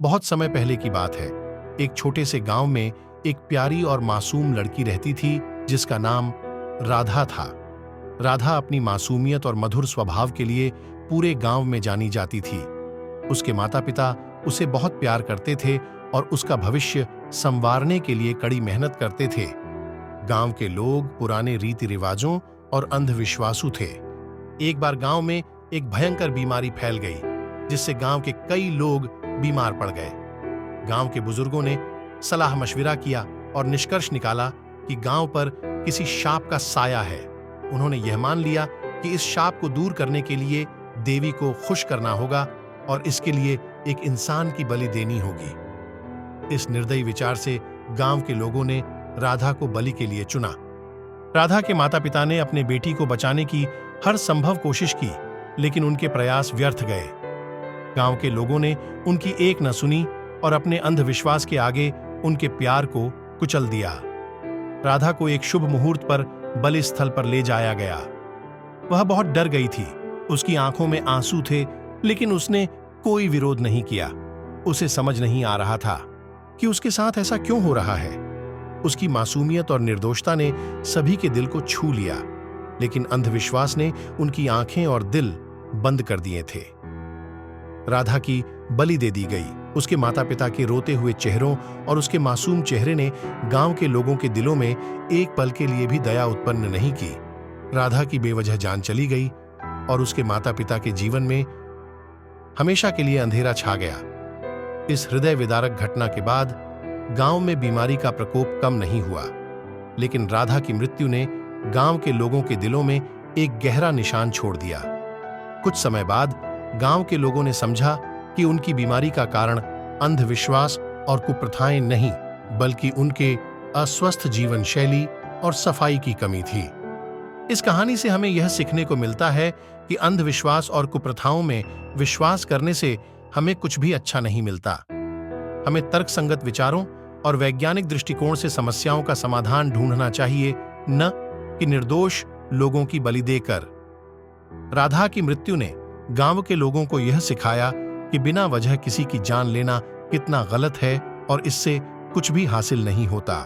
बहुत समय पहले की बात है। एक छोटे से गांव में एक प्यारी और मासूम लड़की रहती थी जिसका नाम राधा था। राधा अपनी मासूमियत और मधुर स्वभाव के लिए पूरे गांव में जानी जाती थी। उसके माता पिता उसे बहुत प्यार करते थे और उसका भविष्य संवारने के लिए कड़ी मेहनत करते थे। गांव के लोग पुराने रीति रिवाजों और अंधविश्वासों थे। एक बार गांव में एक भयंकर बीमारी फैल गई जिससे गांव के कई लोग बीमार पड़ गए। गांव के बुजुर्गों ने सलाह मशविरा किया और निष्कर्ष निकाला कि गांव पर किसी शाप का साया है। उन्होंने यह मान लिया कि इस शाप को दूर करने के लिए देवी को खुश करना होगा और इसके लिए एक इंसान की बलि देनी होगी। इस निर्दयी विचार से गांव के लोगों ने राधा को बलि के लिए चुना। राधा के माता पिता ने अपने बेटी को बचाने की हर संभव कोशिश की, लेकिन उनके प्रयास व्यर्थ गए। गांव के लोगों ने उनकी एक न सुनी और अपने अंधविश्वास के आगे उनके प्यार को कुचल दिया। राधा को एक शुभ मुहूर्त पर बलि स्थल पर ले जाया गया। वह बहुत डर गई थी। उसकी आंखों में आंसू थे, लेकिन उसने कोई विरोध नहीं किया। उसे समझ नहीं आ रहा था कि उसके साथ ऐसा क्यों हो रहा है। उसकी मासूमियत और निर्दोषता ने सभी के दिल को छू लिया, लेकिन अंधविश्वास ने उनकी आंखें और दिल बंद कर दिए थे। राधा की बलि दे दी गई। उसके माता पिता के रोते हुए चेहरों और उसके मासूम चेहरे ने गांव के लोगों के दिलों में एक पल के लिए भी दया उत्पन्न नहीं की। राधा की बेवजह जान चली गई और उसके माता पिता के जीवन में हमेशा के लिए अंधेरा छा गया। इस हृदय विदारक घटना के बाद गांव में बीमारी का प्रकोप कम नहीं हुआ, लेकिन राधा की मृत्यु ने गांव के लोगों के दिलों में एक गहरा निशान छोड़ दिया। कुछ समय बाद गांव के लोगों ने समझा कि उनकी बीमारी का कारण अंधविश्वास और कुप्रथाएं नहीं, बल्कि उनके अस्वस्थ जीवन शैली और सफाई की कमी थी। इस कहानी से हमें यह सीखने को मिलता है कि अंधविश्वास और कुप्रथाओं में विश्वास करने से हमें कुछ भी अच्छा नहीं मिलता। हमें तर्कसंगत विचारों और वैज्ञानिक दृष्टिकोण से समस्याओं का समाधान ढूंढना चाहिए, न कि निर्दोष लोगों की बलि देकर। राधा की मृत्यु ने गांव के लोगों को यह सिखाया कि बिना वजह किसी की जान लेना कितना गलत है और इससे कुछ भी हासिल नहीं होता।